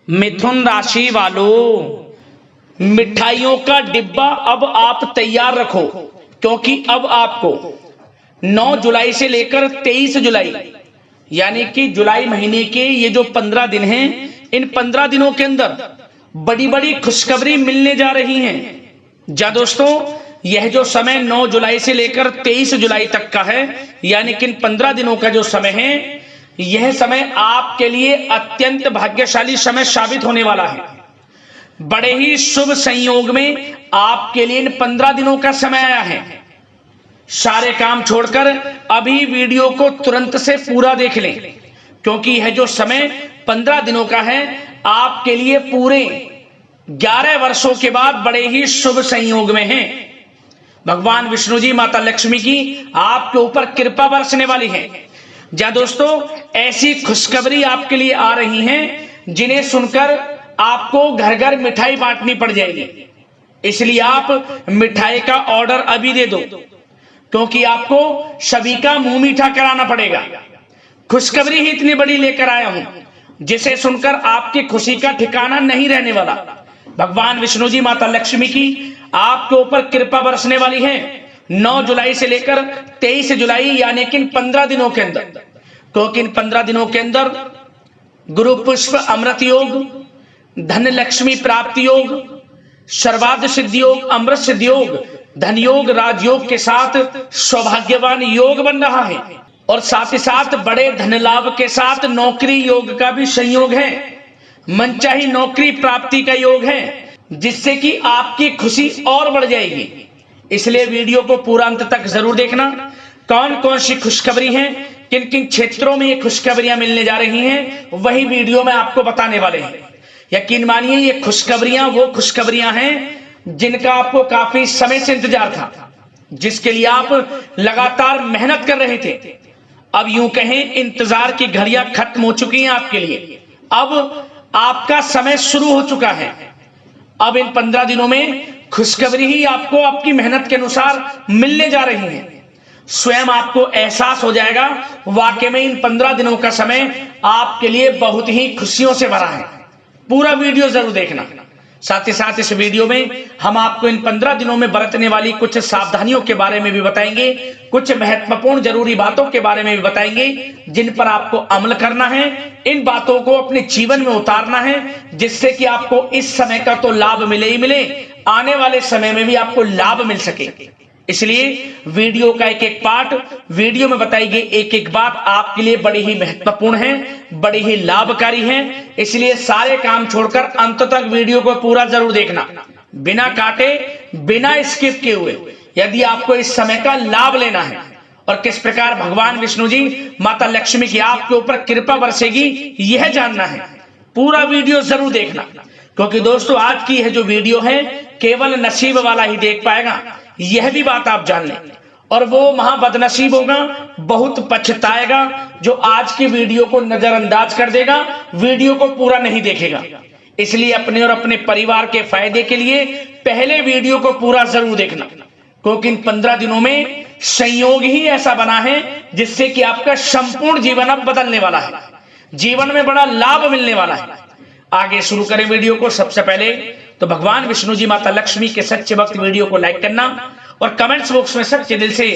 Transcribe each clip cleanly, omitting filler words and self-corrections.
मिथुन राशि वालों, मिठाइयों का डिब्बा अब आप तैयार रखो, क्योंकि अब आपको 9 जुलाई से लेकर 23 जुलाई यानी कि जुलाई महीने के ये जो 15 दिन हैं, इन 15 दिनों के अंदर बड़ी बड़ी खुशखबरी मिलने जा रही हैं। जा दोस्तों, यह जो समय 9 जुलाई से लेकर 23 जुलाई तक का है, यानी कि इन 15 दिनों का जो समय है, यह समय आपके लिए अत्यंत भाग्यशाली समय साबित होने वाला है। बड़े ही शुभ संयोग में आपके लिए इन 15 दिनों का समय आया है। सारे काम छोड़कर अभी वीडियो को तुरंत से पूरा देख लें, क्योंकि यह जो समय 15 दिनों का है, आपके लिए पूरे 11 वर्षों के बाद बड़े ही शुभ संयोग में है। भगवान विष्णु जी, माता लक्ष्मी की आपके ऊपर कृपा बरसने वाली है। जा दोस्तों, ऐसी खुशखबरी आपके लिए आ रही हैं जिन्हें सुनकर आपको घर घर मिठाई बांटनी पड़ जाएगी। इसलिए आप मिठाई का ऑर्डर अभी दे दो, क्योंकि आपको सभी का मुंह मीठा कराना पड़ेगा। खुशखबरी ही इतनी बड़ी लेकर आया हूं, जिसे सुनकर आपकी खुशी का ठिकाना नहीं रहने वाला। भगवान विष्णु जी, माता लक्ष्मी की आपके ऊपर कृपा बरसने वाली है 9 जुलाई से लेकर 23 जुलाई यानी कि 15 दिनों के अंदर। क्योंकि इन 15 दिनों के अंदर गुरु पुष्प अमृत योग, धन लक्ष्मी प्राप्ति योग, सर्वार्थ सिद्धि योग, अमृत सिद्धि योग, धन योग, राजयोग के साथ सौभाग्यवान योग बन रहा है। और साथ ही साथ बड़े धन लाभ के साथ नौकरी योग का भी संयोग है। मनचाही नौकरी प्राप्ति का योग है, जिससे कि आपकी खुशी और बढ़ जाएगी। इसलिए वीडियो को पूरा अंत तक जरूर देखना। कौन कौन सी खुशखबरी है, किन किन क्षेत्रों में ये खुशखबरियां मिलने जा रही हैं, वही वीडियो में आपको बताने वाले हैं। यकीन मानिए, ये खुशखबरियां वो खुशखबरियां हैं जिनका आपको काफी समय से इंतजार था, जिसके लिए आप लगातार मेहनत कर रहे थे। अब यूं कहें, इंतजार की घड़ियां खत्म हो चुकी हैं आपके लिए। अब आपका समय शुरू हो चुका है। अब इन 15 दिनों में खुशखबरी ही आपको आपकी मेहनत के अनुसार मिलने जा रही है। स्वयं आपको एहसास हो जाएगा, वाकई में इन 15 दिनों का समय आपके लिए बहुत ही खुशियों से भरा है। पूरा वीडियो जरूर देखना। साथ ही साथ इस वीडियो में हम आपको इन 15 दिनों में बरतने वाली कुछ सावधानियों के बारे में भी बताएंगे, कुछ महत्वपूर्ण जरूरी बातों के बारे में भी बताएंगे, जिन पर आपको अमल करना है। इन बातों को अपने जीवन में उतारना है, जिससे कि आपको इस समय का तो लाभ मिले ही मिले, आने वाले समय में भी आपको लाभ मिल सके। इसलिए वीडियो का एक एक पार्ट, वीडियो में बताई गई एक एक बात आपके लिए बड़ी ही महत्वपूर्ण है, बड़ी ही लाभकारी है। इसलिए सारे काम छोड़कर अंत तक वीडियो को पूरा जरूर देखना, बिना काटे, बिना स्किप किए हुए। यदि आपको इस समय का लाभ लेना है और किस प्रकार भगवान विष्णु जी, माता लक्ष्मी की आपके ऊपर कृपा बरसेगी, यह जानना है, पूरा वीडियो जरूर देखना। क्योंकि दोस्तों, आज की यह जो वीडियो है, केवल नसीब वाला ही देख पाएगा, यह भी बात आप जान लें। और वो महाबदनसीब होगा, बहुत पछताएगा, जो आज की वीडियो को नजरअंदाज कर देगा, वीडियो को पूरा नहीं देखेगा। इसलिए अपने और अपने परिवार के फायदे के लिए पहले वीडियो को पूरा जरूर देखना, क्योंकि इन 15 दिनों में संयोग ही ऐसा बना है जिससे कि आपका संपूर्ण जीवन अब बदलने वाला है, जीवन में बड़ा लाभ मिलने वाला है। आगे शुरू करें वीडियो को। सबसे पहले तो भगवान विष्णु जी, माता लक्ष्मी के सच्चे भक्त वीडियो को लाइक करना और कमेंट्स बॉक्स में सच्चे दिल से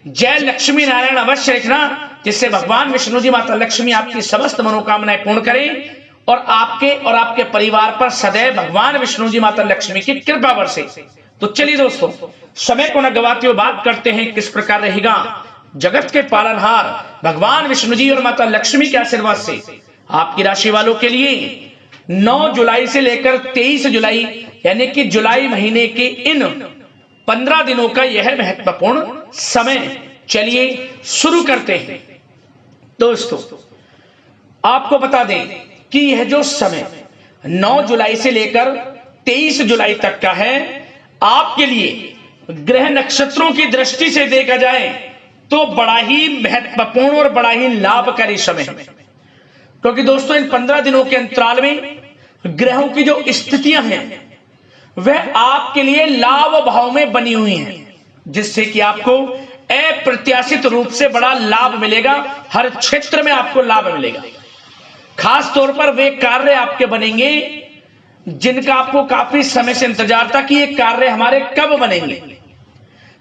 जय लक्ष्मी नारायण अवश्य लिखना, जिससे भगवान विष्णु जी, माता लक्ष्मी आपकी समस्त मनोकामनाएं पूर्ण करें और आपके परिवार पर सदैव भगवान विष्णु जी, माता लक्ष्मी की कृपा बरसे। तो चलिए दोस्तों, समय को न गवाते हुए बात करते हैं किस प्रकार रहेगा जगत के पालनहार भगवान विष्णु जी और माता लक्ष्मी के आशीर्वाद से आपकी राशि वालों के लिए 9 जुलाई से लेकर 23 जुलाई यानी कि जुलाई महीने के इन 15 दिनों का यह महत्वपूर्ण समय। चलिए शुरू करते हैं। दोस्तों, आपको बता दें कि यह जो समय 9 जुलाई से लेकर 23 जुलाई तक का है, आपके लिए ग्रह नक्षत्रों की दृष्टि से देखा जाए तो बड़ा ही महत्वपूर्ण और बड़ा ही लाभकारी समय है। क्योंकि दोस्तों, इन 15 दिनों के अंतराल में ग्रहों की जो स्थितियां हैं, वह आपके लिए लाभ भाव में बनी हुई हैं, जिससे कि आपको अप्रत्याशित रूप से बड़ा लाभ मिलेगा। हर क्षेत्र में आपको लाभ मिलेगा। खास तौर पर वे कार्य आपके बनेंगे जिनका आपको काफी समय से इंतजार था कि ये कार्य हमारे कब बनेंगे।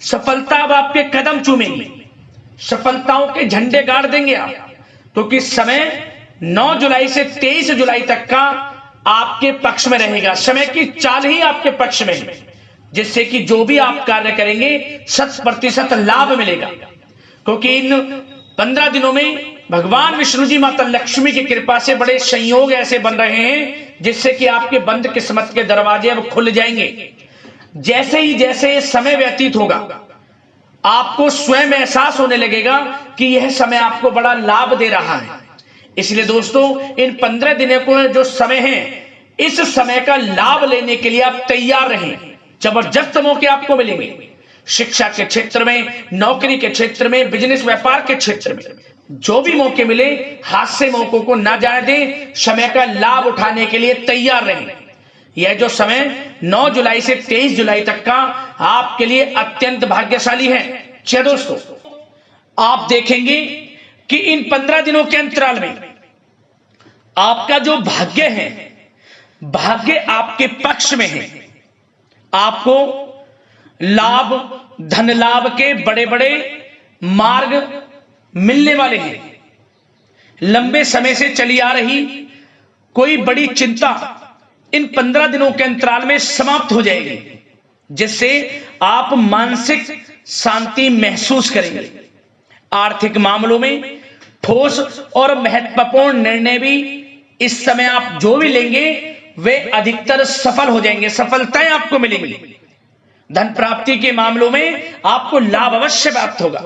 सफलता अब आपके कदम चूमेंगी, सफलताओं के झंडे गाड़ देंगे आप, क्योंकि समय 9 जुलाई से 23 जुलाई तक का आपके पक्ष में रहेगा। समय की चाल ही आपके पक्ष में है, जिससे कि जो भी आप कार्य करेंगे 100% लाभ मिलेगा। क्योंकि इन 15 दिनों में भगवान विष्णु जी माता लक्ष्मी की कृपा से बड़े संयोग ऐसे बन रहे हैं जिससे कि आपके बंद किस्मत के दरवाजे अब खुल जाएंगे। जैसे समय व्यतीत होगा आपको स्वयं एहसास होने लगेगा कि यह समय आपको बड़ा लाभ दे रहा है। इसलिए दोस्तों, इन 15 दिनों को जो समय है, इस समय का लाभ लेने के लिए आप तैयार रहें। जबरदस्त मौके आपको मिलेंगे। शिक्षा के क्षेत्र में, नौकरी के क्षेत्र में, बिजनेस व्यापार के क्षेत्र में जो भी मौके मिले, हाथ से मौकों को ना जाने दें। समय का लाभ उठाने के लिए तैयार रहें। यह जो समय 9 जुलाई से 23 जुलाई तक का आपके लिए अत्यंत भाग्यशाली है। चलिए दोस्तों, आप देखेंगे कि इन 15 दिनों के अंतराल में आपका जो भाग्य है, भाग्य आपके पक्ष में है। आपको लाभ, धन लाभ के बड़े बड़े मार्ग मिलने वाले हैं। लंबे समय से चली आ रही कोई बड़ी चिंता इन 15 दिनों के अंतराल में समाप्त हो जाएगी, जिससे आप मानसिक शांति महसूस करेंगे। आर्थिक मामलों में ठोस और महत्वपूर्ण निर्णय भी इस समय आप जो भी लेंगे वे अधिकतर सफल हो जाएंगे, सफलताएं आपको मिलेंगी। धन प्राप्ति के मामलों में आपको लाभ अवश्य प्राप्त होगा।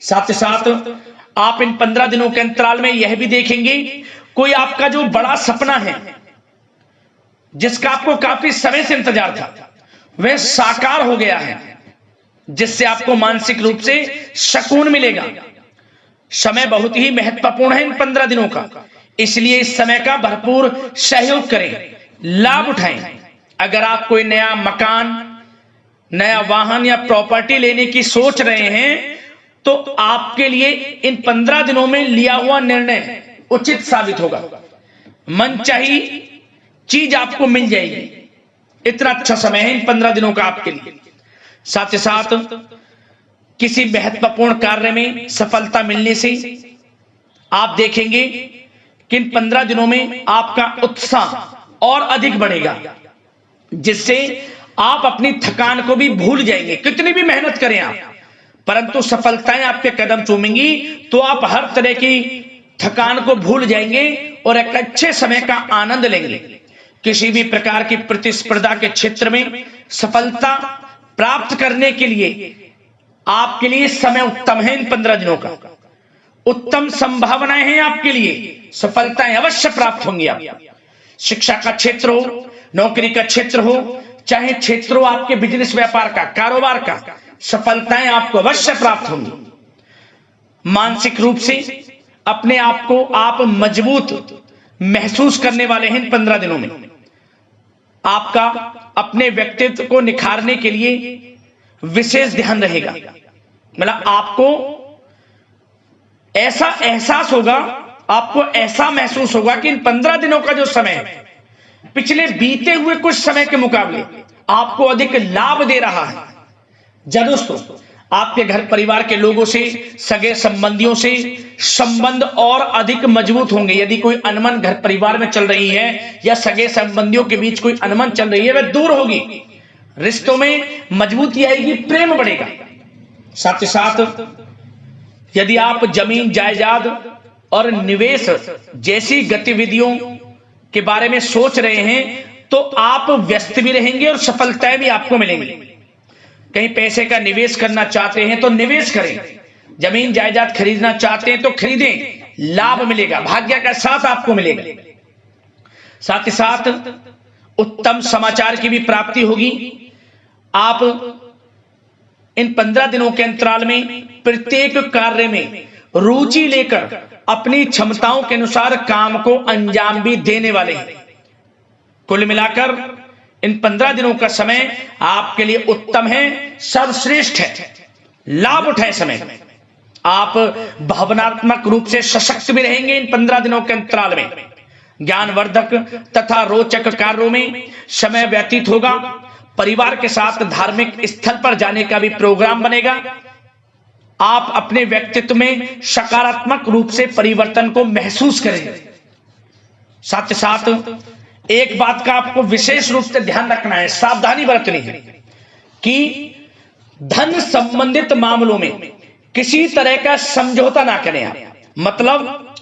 साथ ही साथ आप इन 15 दिनों के अंतराल में यह भी देखेंगे, कोई आपका जो बड़ा सपना है जिसका आपको काफी समय से इंतजार था, वह साकार हो गया है, जिससे आपको मानसिक रूप से सुकून मिलेगा। समय बहुत ही महत्वपूर्ण है इन 15 दिनों का, इसलिए इस समय का भरपूर सहयोग करें, लाभ उठाएं। अगर आप कोई नया मकान, नया वाहन या प्रॉपर्टी लेने की सोच रहे हैं तो आपके लिए इन 15 दिनों में लिया हुआ निर्णय उचित साबित होगा। मनचाही चीज आपको मिल जाएगी। इतना अच्छा समय है इन 15 दिनों का आपके लिए। साथ ही साथ किसी महत्वपूर्ण कार्य में सफलता मिलने से आप देखेंगे कि इन 15 दिनों में आपका उत्साह और अधिक बढ़ेगा, जिससे आप अपनी थकान को भी भूल जाएंगे। कितनी भी मेहनत करें आप, परंतु सफलताएं आपके कदम चूमेंगी तो आप हर तरह की थकान को भूल जाएंगे और एक अच्छे समय का आनंद लेंगे। किसी भी प्रकार की प्रतिस्पर्धा के क्षेत्र में सफलता प्राप्त करने के लिए आपके लिए समय उत्तम है। इन 15 दिनों का उत्तम संभावनाएं हैं आपके लिए, सफलताएं अवश्य प्राप्त होंगी। आप शिक्षा का क्षेत्र हो, नौकरी का क्षेत्र हो, चाहे क्षेत्र हो आपके बिजनेस व्यापार का, कारोबार का, सफलताएं आपको अवश्य प्राप्त होंगी। मानसिक रूप से अपने आप को आप मजबूत महसूस करने वाले हैं इन 15 दिनों में। आपका अपने व्यक्तित्व को निखारने के लिए विशेष ध्यान रहेगा। मतलब आपको ऐसा एहसास होगा, आपको ऐसा महसूस होगा कि इन 15 दिनों का जो समय है पिछले बीते हुए कुछ समय के मुकाबले आपको अधिक लाभ दे रहा है। जब दोस्तों आपके घर परिवार के लोगों से, सगे संबंधियों से संबंध और अधिक मजबूत होंगे। यदि कोई अनबन घर परिवार में चल रही है या सगे संबंधियों के बीच कोई अनबन चल रही है, वह दूर होगी, रिश्तों में मजबूती आएगी, प्रेम बढ़ेगा। साथ ही साथ यदि आप जमीन जायदाद और निवेश जैसी गतिविधियों के बारे में सोच रहे हैं तो आप व्यस्त भी रहेंगे और सफलताएं भी आपको मिलेंगी। कहीं पैसे का निवेश करना चाहते हैं तो निवेश करें, जमीन जायदाद खरीदना चाहते हैं तो खरीदें, लाभ मिलेगा, भाग्य का साथ आपको मिलेगा। साथ ही साथ उत्तम समाचार की भी प्राप्ति होगी। आप इन 15 दिनों के अंतराल में प्रत्येक कार्य में रुचि लेकर अपनी क्षमताओं के अनुसार काम को अंजाम भी देने वाले हैं। कुल मिलाकर इन 15 दिनों का समय आपके लिए उत्तम है, सर्वश्रेष्ठ है। लाभ उठाए समय, आप भावनात्मक रूप से सशक्त भी रहेंगे इन 15 दिनों के अंतराल में। ज्ञानवर्धक तथा रोचक कार्यों में समय व्यतीत होगा। परिवार के साथ धार्मिक स्थल पर जाने का भी प्रोग्राम बनेगा। आप अपने व्यक्तित्व में सकारात्मक रूप से परिवर्तन को महसूस करेंगे। साथ ही साथ एक बात का आपको विशेष रूप से ध्यान रखना है, सावधानी बरतनी है कि धन संबंधित मामलों में किसी तरह का समझौता ना करें आप। मतलब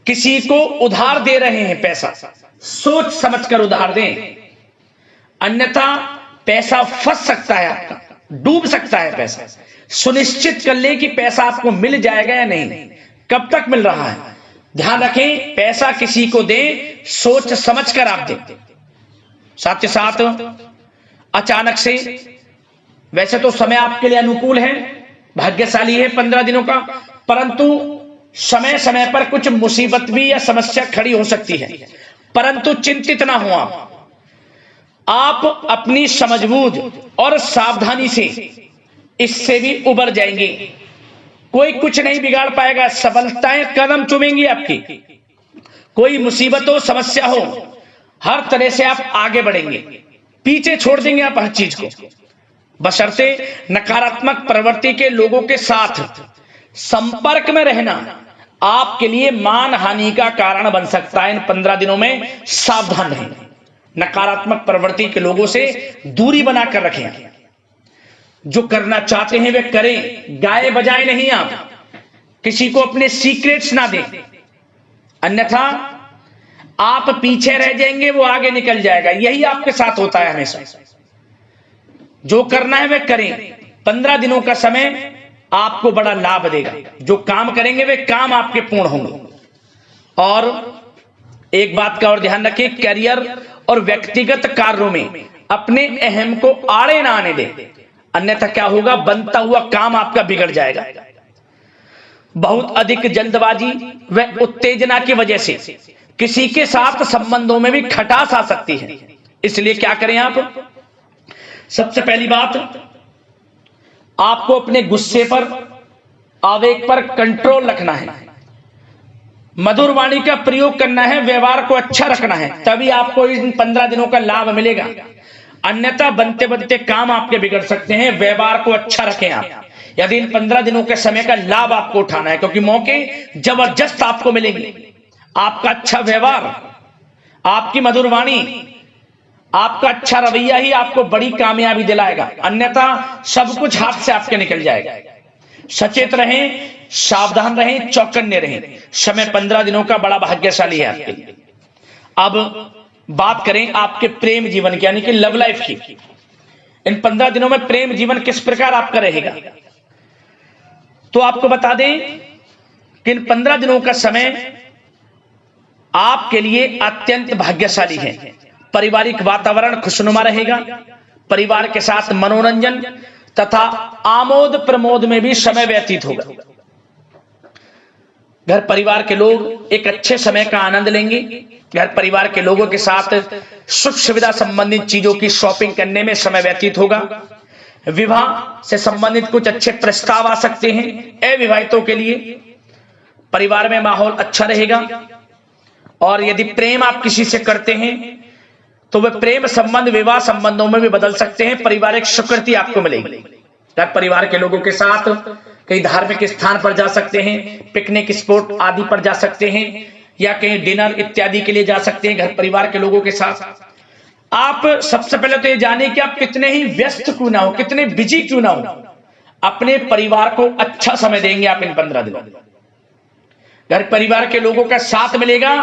किसी को उधार दे रहे हैं पैसा, सोच समझकर उधार दें, अन्यथा पैसा फंस सकता है, आपका डूब सकता है पैसा। सुनिश्चित कर लें कि पैसा आपको मिल जाएगा या नहीं, कब तक मिल रहा है। ध्यान रखें, पैसा किसी को दें सोच समझकर आप दें। साथ ही साथ अचानक से, वैसे तो समय आपके लिए अनुकूल है, भाग्यशाली है 15 दिनों का, परंतु समय समय पर कुछ मुसीबत भी या समस्या खड़ी हो सकती है। परंतु चिंतित ना हो आप अपनी समझबूझ और सावधानी से इससे भी उबर जाएंगे। कोई कुछ नहीं बिगाड़ पाएगा, सफलताएं कदम चूमेंगी आपकी। कोई मुसीबत हो, समस्या हो, हर तरह से आप आगे बढ़ेंगे, पीछे छोड़ देंगे आप हर चीज को। बशर्ते नकारात्मक प्रवृत्ति के लोगों के साथ संपर्क में रहना आपके लिए मान हानि का कारण बन सकता है। इन 15 दिनों में सावधान रहें, नकारात्मक प्रवृत्ति के लोगों से दूरी बनाकर रखें। जो करना चाहते हैं वे करें, गाए बजाए नहीं। आप किसी को अपने सीक्रेट्स ना दें, अन्यथा आप पीछे रह जाएंगे, वो आगे निकल जाएगा। यही आपके साथ होता है हमेशा। जो करना है वे करें। 15 दिनों का समय आपको बड़ा लाभ देगा। जो काम करेंगे वे काम आपके पूर्ण होंगे। और एक बात का और ध्यान रखें, करियर और व्यक्तिगत कार्यों में अपने अहम को आड़े ना आने दें, अन्यथा क्या होगा, बनता हुआ काम आपका बिगड़ जाएगा। बहुत अधिक जल्दबाजी व उत्तेजना की वजह से किसी के साथ संबंधों में भी खटास आ सकती है। इसलिए क्या करें आप, सबसे पहली बात, आपको अपने गुस्से पर, आवेग पर कंट्रोल रखना है। मधुर वाणी का प्रयोग करना है, व्यवहार को अच्छा रखना है, तभी आपको इन 15 दिनों का लाभ मिलेगा। अन्यथा बनते बनते काम आपके बिगड़ सकते हैं। व्यवहार को अच्छा रखें आप, यदि इन 15 दिनों के समय का लाभ आपको उठाना है, क्योंकि मौके जबरदस्त आपको मिलेंगे। आपका अच्छा व्यवहार, आपकी मधुर वाणी, आपका अच्छा रवैया ही आपको बड़ी कामयाबी दिलाएगा, अन्यथा सब कुछ हाथ से आपके निकल जाएगा। सचेत रहें, सावधान रहें, चौकन्ने रहें। समय 15 दिनों का बड़ा भाग्यशाली है आपके लिए। अब बात करें आपके प्रेम जीवन की, यानी कि लव लाइफ की। इन 15 दिनों में प्रेम जीवन किस प्रकार आपका रहेगा, तो आपको बता दें कि इन 15 दिनों का समय आपके लिए अत्यंत भाग्यशाली है। पारिवारिक वातावरण खुशनुमा रहेगा। परिवार के साथ मनोरंजन तथा आमोद प्रमोद में भी समय व्यतीत होगा। घर परिवार के लोग एक अच्छे समय का आनंद लेंगे। घर परिवार के लोगों के साथ सुख सुविधा संबंधित चीजों की शॉपिंग करने में समय व्यतीत होगा। विवाह से संबंधित कुछ अच्छे प्रस्ताव आ सकते हैं अविवाहितों के लिए। परिवार में माहौल अच्छा रहेगा। और यदि प्रेम आप किसी से करते हैं तो वह प्रेम संबंध विवाह संबंधों में भी बदल सकते हैं। पारिवारिक स्वीकृति आपको मिलेगी। घर परिवार के लोगों के साथ कहीं धार्मिक स्थान पर जा सकते हैं, पिकनिक स्पॉट आदि पर जा सकते हैं, या कहीं डिनर इत्यादि के लिए जा सकते हैं घर परिवार के लोगों के साथ। आप सबसे पहले तो ये जाने कि आप कितने ही व्यस्त क्यों ना हो, कितने बिजी क्यों ना हो, अपने परिवार को अच्छा समय देंगे आप इन 15 दिनों। घर परिवार के लोगों का साथ मिलेगा,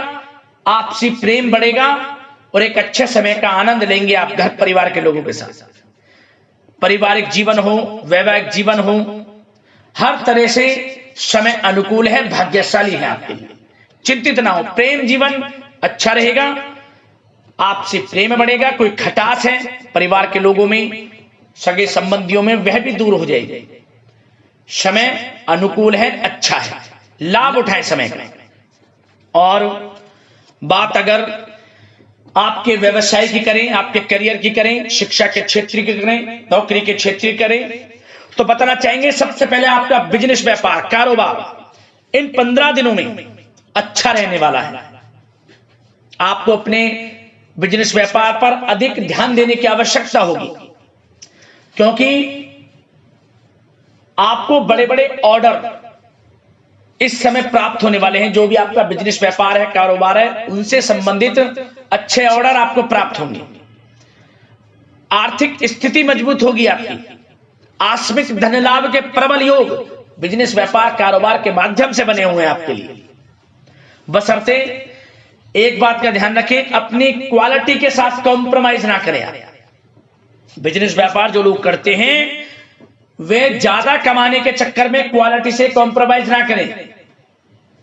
आपसी प्रेम बढ़ेगा और एक अच्छे समय का आनंद लेंगे आप घर परिवार के लोगों के साथ। पारिवारिक जीवन हो, वैवाहिक जीवन हो, हर तरह से समय अनुकूल है, भाग्यशाली है आपके लिए। चिंतित ना हो, प्रेम जीवन अच्छा रहेगा, आपसे प्रेम बढ़ेगा। कोई खटास है परिवार के लोगों में, सगे संबंधियों में, वह भी दूर हो जाएगी। समय अनुकूल है, अच्छा है, लाभ उठाएं समय का। और बात अगर आपके व्यवसाय की करें, आपके करियर की करें, शिक्षा के क्षेत्र की करें, नौकरी के क्षेत्र की करें, तो बताना चाहेंगे सबसे पहले आपका बिजनेस, व्यापार, कारोबार इन 15 दिनों में अच्छा रहने वाला है। आपको अपने बिजनेस व्यापार पर अधिक ध्यान देने की आवश्यकता होगी, क्योंकि आपको बड़े बड़े ऑर्डर इस समय प्राप्त होने वाले हैं। जो भी आपका बिजनेस, व्यापार है, कारोबार है, उनसे संबंधित अच्छे ऑर्डर आपको प्राप्त होंगे। आर्थिक स्थिति मजबूत होगी आपकी। आकस्मिक धन लाभ के प्रबल योग बिजनेस, व्यापार, कारोबार के माध्यम से बने हुए हैं आपके लिए। बशर्ते एक बात का ध्यान रखें, अपनी क्वालिटी के साथ कॉम्प्रोमाइज ना करें। बिजनेस, व्यापार जो लोग करते हैं वे ज्यादा कमाने के चक्कर में क्वालिटी से कॉम्प्रोमाइज ना करें।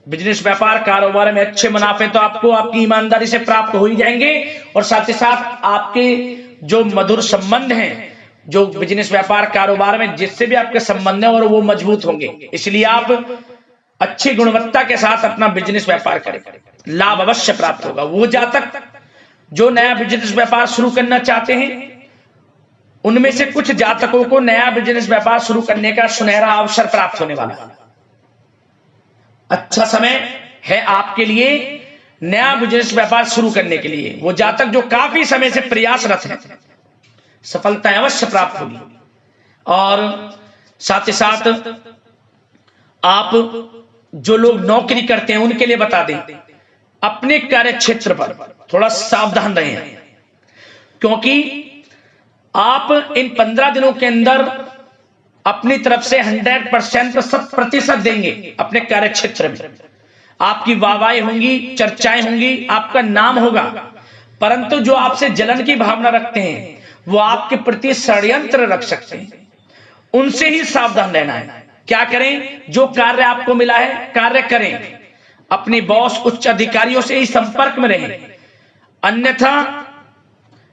बिजनेस, व्यापार, कारोबार में अच्छे मुनाफे तो आपको आपकी ईमानदारी से प्राप्त हो ही जाएंगे, और साथ ही साथ आपके जो मधुर संबंध हैं, जो बिजनेस, व्यापार, कारोबार में जिससे भी आपके संबंध हैं, और वो मजबूत होंगे। इसलिए आप अच्छी गुणवत्ता के साथ अपना बिजनेस, व्यापार करें, लाभ अवश्य प्राप्त होगा। वो जातक जो नया बिजनेस, व्यापार शुरू करना चाहते हैं, उनमें से कुछ जातकों को नया बिजनेस, व्यापार शुरू करने का सुनहरा अवसर प्राप्त होने वाला है। अच्छा समय है आपके लिए नया बिजनेस, व्यापार शुरू करने के लिए। वो जातक जो काफी समय से प्रयासरत हैं, सफलता अवश्य प्राप्त होगी। और साथ ही साथ आप जो लोग नौकरी करते हैं उनके लिए बता दें, अपने कार्य क्षेत्र पर थोड़ा सावधान रहें, क्योंकि आप इन 15 दिनों के अंदर अपनी तरफ से 100% 100% देंगे। अपने कार्य क्षेत्र में आपकी वाहवाही होंगी, चर्चाएं होंगी, आपका नाम होगा, परंतु जो आपसे जलन की भावना रखते हैं वो आपके प्रति षड्यंत्र रख सकते हैं। उनसे ही सावधान रहना है। क्या करें? जो कार्य आपको मिला है कार्य करें, अपने बॉस, उच्च अधिकारियों से ही संपर्क में रहें। अन्यथा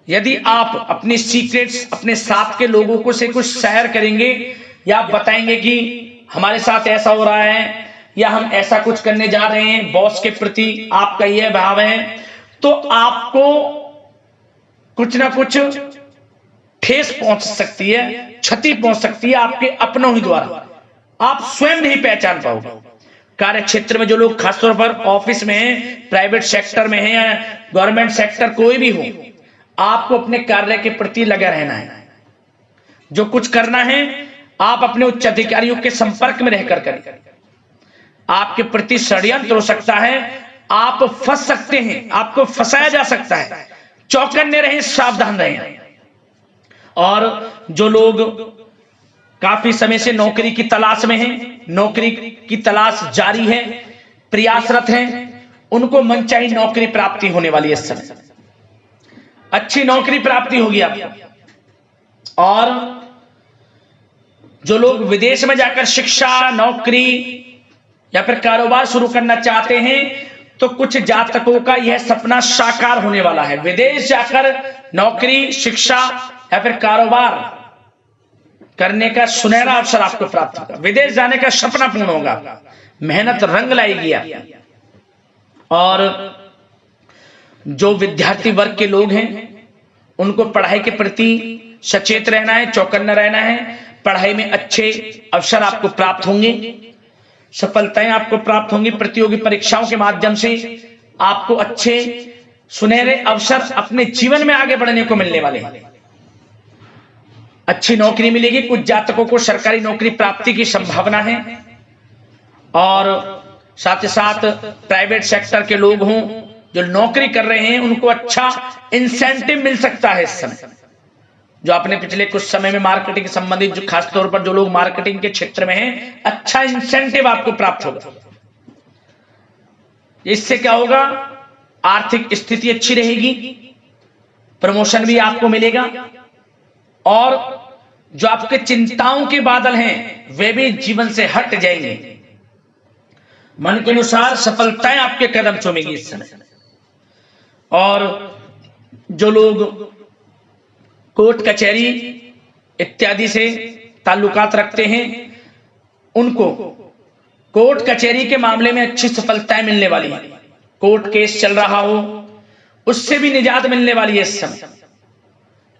यदि आप अपनी सीक्रेट्स अपने साथ के लोगों को से कुछ शेयर करेंगे या बताएंगे कि हमारे साथ ऐसा हो रहा है या हम ऐसा कुछ करने जा रहे हैं, बॉस के प्रति आपका यह भाव है, तो आपको कुछ ना कुछ ठेस पहुंच सकती है, क्षति पहुंच सकती है आपके अपनों ही द्वारा। आप स्वयं नहीं पहचान पाओगे। कार्य क्षेत्र में जो लोग खासतौर पर ऑफिस में हैं, प्राइवेट सेक्टर में हैं या गवर्नमेंट सेक्टर, कोई भी हो, आपको अपने कार्य के प्रति लगा रहना है। जो कुछ करना है आप अपने उच्च अधिकारियों के संपर्क में रहकर करें। आपके प्रति षड्यंत्र हो सकता है, आप फंस सकते हैं, आपको फंसाया जा सकता है। चौकन्ने रहें, सावधान रहें। और जो लोग काफी समय से नौकरी की तलाश में हैं, नौकरी की तलाश जारी है, प्रयासरत हैं, उनको मनचाही नौकरी प्राप्ति होने वाली है। इस समय अच्छी नौकरी प्राप्ति होगी आपको। और जो लोग विदेश में जाकर शिक्षा, नौकरी या फिर कारोबार शुरू करना चाहते हैं, तो कुछ जातकों का यह सपना साकार होने वाला है। विदेश जाकर नौकरी, शिक्षा या फिर कारोबार करने का सुनहरा अवसर आपको प्राप्त होगा। विदेश जाने का सपना पूर्ण होगा, मेहनत रंग लाएगी आपकी। और जो विद्यार्थी वर्ग के लोग हैं उनको पढ़ाई के प्रति सचेत रहना है, चौकन्ना रहना है। पढ़ाई में अच्छे अवसर आपको प्राप्त होंगे, सफलताएं आपको प्राप्त होंगी। प्रतियोगी परीक्षाओं के माध्यम से आपको अच्छे सुनहरे अवसर अपने जीवन में आगे बढ़ने को मिलने वाले हैं। अच्छी नौकरी मिलेगी। कुछ जातकों को सरकारी नौकरी प्राप्ति की संभावना है। और साथ ही साथ प्राइवेट सेक्टर के लोग हों जो नौकरी कर रहे हैं, उनको अच्छा इंसेंटिव मिल सकता है इस समय। जो आपने पिछले कुछ समय में मार्केटिंग संबंधित, जो खासतौर पर जो लोग मार्केटिंग के क्षेत्र में हैं, अच्छा इंसेंटिव आपको प्राप्त होगा। इससे क्या होगा? आर्थिक स्थिति अच्छी रहेगी, प्रमोशन भी आपको मिलेगा, और जो आपके चिंताओं के बादल हैं वे भी जीवन से हट जाएंगे। मन के अनुसार सफलताएं आपके कदम चूमेगी इस समय। और जो लोग कोर्ट कचहरी इत्यादि से ताल्लुकात रखते हैं, उनको कोर्ट कचहरी के मामले में अच्छी सफलताएं मिलने वाली है। कोर्ट केस चल रहा हो उससे भी निजात मिलने वाली है। इस समय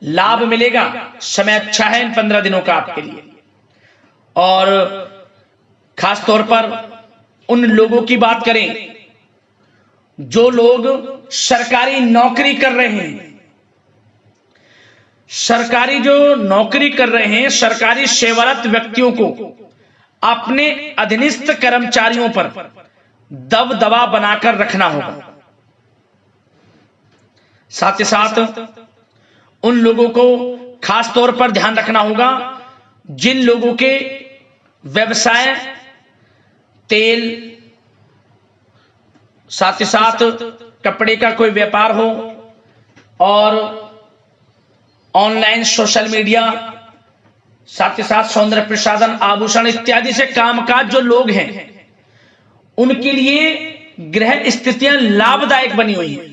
लाभ मिलेगा। समय अच्छा है इन 15 दिनों का आपके लिए। और खास तौर पर उन लोगों की बात करें जो लोग सरकारी नौकरी कर रहे हैं। सरकारी जो नौकरी कर रहे हैं, सरकारी सेवारत व्यक्तियों को अपने अधीनस्थ कर्मचारियों पर दबदबा बनाकर रखना होगा। साथ ही साथ उन लोगों को खास तौर पर ध्यान रखना होगा जिन लोगों के व्यवसाय तेल, साथ ही साथ कपड़े का कोई व्यापार हो और ऑनलाइन सोशल मीडिया, साथ ही साथ सौंदर्य प्रसाधन, आभूषण इत्यादि से कामकाज जो लोग हैं उनके लिए ग्रह स्थितियां लाभदायक बनी हुई हैं।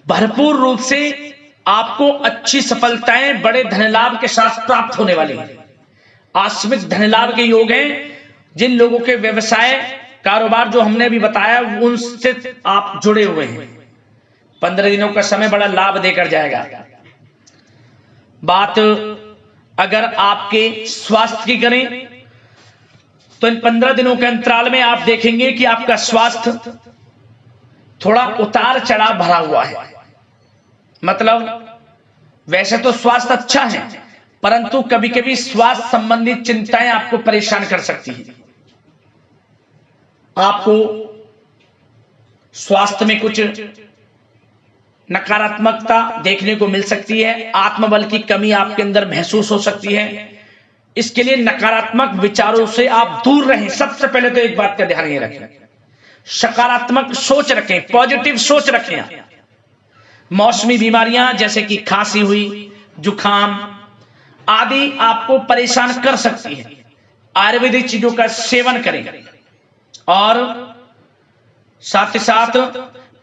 भरपूर रूप से आपको अच्छी सफलताएं बड़े धन लाभ के साथ प्राप्त होने वाली हैं। आकस्मिक धन लाभ के योग हैं। जिन लोगों के व्यवसाय कारोबार जो हमने अभी बताया उनसे आप जुड़े हुए हैं, 15 दिनों का समय बड़ा लाभ देकर जाएगा। बात अगर आपके स्वास्थ्य की करें तो इन 15 दिनों के अंतराल में आप देखेंगे कि आपका स्वास्थ्य थोड़ा उतार चढ़ाव भरा हुआ है। मतलब वैसे तो स्वास्थ्य अच्छा है, परंतु कभी कभी स्वास्थ्य संबंधित चिंताएं आपको परेशान कर सकती हैं। आपको स्वास्थ्य में कुछ नकारात्मकता देखने को मिल सकती है, आत्मबल की कमी आपके अंदर महसूस हो सकती है। इसके लिए नकारात्मक विचारों से आप दूर रहें। सबसे पहले तो एक बात का ध्यान ये रखें, सकारात्मक सोच रखें, पॉजिटिव सोच रखें। मौसमी बीमारियां जैसे कि खांसी हुई, जुखाम आदि आपको परेशान कर सकती है। आयुर्वेदिक चीजों का सेवन करें और साथ ही साथ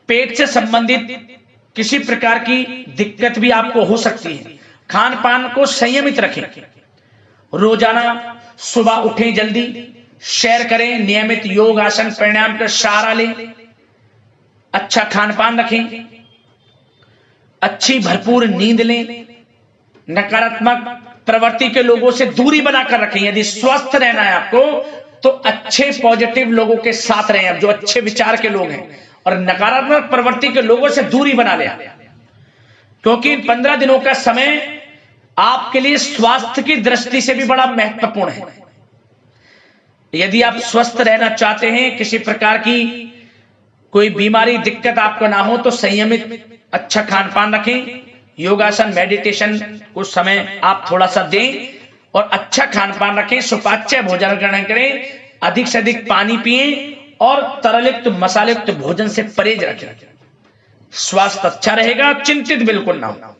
पेट से संबंधित किसी प्रकार की दिक्कत भी आपको हो सकती है। खान पान को संयमित रखें। रोजाना सुबह उठें, जल्दी सैर करें, नियमित योग आसन प्राणायाम का सहारा लें, अच्छा खान पान रखें, अच्छी भरपूर नींद लें, नकारात्मक प्रवृत्ति के लोगों से दूरी बनाकर रखें। यदि स्वस्थ रहना है आपको तो अच्छे पॉजिटिव लोगों के साथ रहें, अब जो अच्छे विचार के लोग हैं, और नकारात्मक प्रवृत्ति के लोगों से दूरी बना लें, क्योंकि 15 दिनों का समय आपके लिए स्वास्थ्य की दृष्टि से भी बड़ा महत्वपूर्ण है। यदि आप स्वस्थ रहना चाहते हैं, किसी प्रकार की कोई बीमारी दिक्कत आपको ना हो, तो संयमित अच्छा खान पान रखें, योगासन मेडिटेशन कुछ समय आप थोड़ा सा दें और अच्छा खान पान रखें, सुपाच्य भोजन ग्रहण करें, अधिक से अधिक पानी पिएं और तरलयुक्त मसालेयुक्त भोजन से परहेज रखें। स्वास्थ्य अच्छा रहेगा, चिंतित बिल्कुल ना हो।